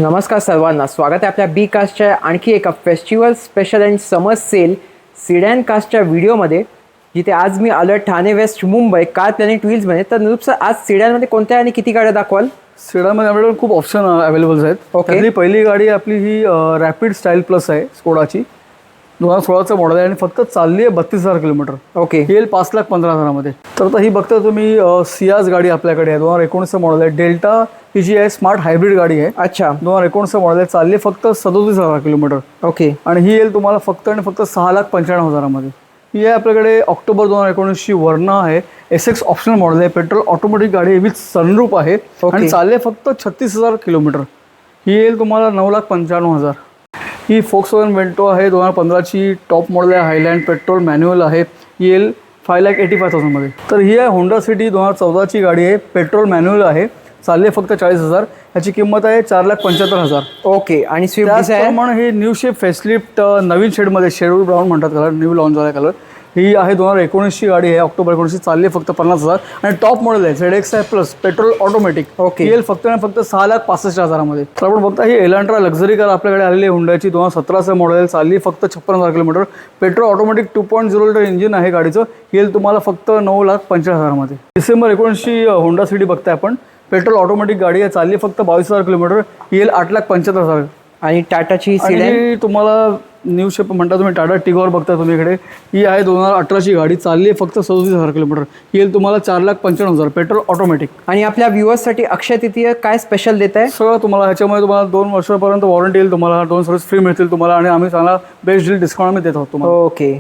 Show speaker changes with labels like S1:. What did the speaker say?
S1: नमस्कार सर्वांना, स्वागत आहे आपल्या बी कास्टच्या आणखी एका festival special and summer sale sedan कास्टच्या व्हिडिओमध्ये, जिथे आज मी आलो Thane west Mumbai car planet व्हील्समध्ये. तर निरूप सर, आज सिडॅनमध्ये कोणत्या आणि किती गाड्या दाखवाल?
S2: सिडामध्ये आपल्याकडे खूप ऑप्शन अवेलेबल आहेत. त्यातली पहिली गाडी आपली ही रॅपिड स्टाईल प्लस आहे, स्कोडाची 2016चं मॉडेल आहे आणि फक्त चालली आहे 32,000 किलोमीटर.
S1: ओके.
S2: ही येईल 5,15,000मध्ये. तर आता ही बघता तुम्ही सियाज गाडी आपल्याकडे आहे, 2019चं मॉडेल आहे. डेल्टा ही जी आहे स्मार्ट हायब्रिड गाडी आहे.
S1: अच्छा.
S2: 2019चं मॉडेल आहे, चालली फक्त 37,000 किलोमीटर.
S1: ओके.
S2: आणि ही येईल तुम्हाला फक्त आणि फक्त 6,95,000मध्ये. ही आहे आपल्याकडे ऑक्टोबर 2019ची वर्ना आहे, SX ऑप्शनल मॉडेल आहे, पेट्रोल ऑटोमॅटिक गाडी आहे, विथ सनरूफ आहे आणि चालले फक्त 36,000 किलोमीटर. ही येईल तुम्हाला 9,95,000. ही फोक्सवॅगन वेंटो आहे, 2015ची टॉप मॉडेल आहे, हायलँड पेट्रोल मॅन्युअल आहे. ही येईल 5,85,000मध्ये. तर ही आहे होंडा सिटी 2014ची गाडी आहे, पेट्रोल मॅन्युअल आहे, चालले फक्त 40,000. ह्याची किंमत आहे 4,75,000.
S1: ओके. आणि स्विफ्ट डिझायर
S2: त्याचप्रमाणे हे न्यू शेप फेसलिफ्ट नवीन शेडमध्ये, शेडूल ब्राऊन म्हणतात कलर, न्यू लॉन्च झाला कलर. ही आहे 2019ची गाडी आहे, ऑक्टोबर 19ची, चालली फक्त 50,000 आणि टॉप मॉडेल आहे ZX आहे प्लस पेट्रोल ऑटोमॅटिक.
S1: ओके.
S2: येईल फक्त आणि फक्त 6,65,000मध्ये. तर आपण बघता ही एलांट्रा लक्झरी कार आपल्याकडे आलेली आहे, हुंडाची 2017चं मॉडेल, चालली फक्त 56,000 kilometre. Petrol automatic 2.0 litre engine आहे गाडीचं. येईल तुम्हाला फक्त 9,45,000मध्ये. डिसेंबर 19ची होंडा सिटी बघताय आपण, पेट्रोल ऑटोमॅटिक गाडी आहे, चालली फक्त 22,000 किलोमीटर. येईल 8,75,000.
S1: आणि टाटाची सिडॅन
S2: तुम्हाला न्यू शेप म्हणता तुम्ही, टाटा टिगॉर बघता तुम्ही इकडे. ही आहे 2018ची गाडी, चालली आहे फक्त 37,000 किलोमीटर. येईल तुम्हाला 4,95,000, पेट्रोल ऑटोमॅटिक.
S1: आणि आपल्या व्ह्युअर्ससाठी अक्षय तृतीय काय स्पेशल देत आहे?
S2: सगळं तुम्हाला ह्याच्यामध्ये तुम्हाला 2 वर्षापर्यंत वॉरंटी येईल, तुम्हाला 2 सर्व्हिस फ्री मिळतील तुम्हाला आणि आम्ही चांगला बेस्ट डील डिस्काउंट आम्ही देत आहोत तुम्हाला.
S1: ओके.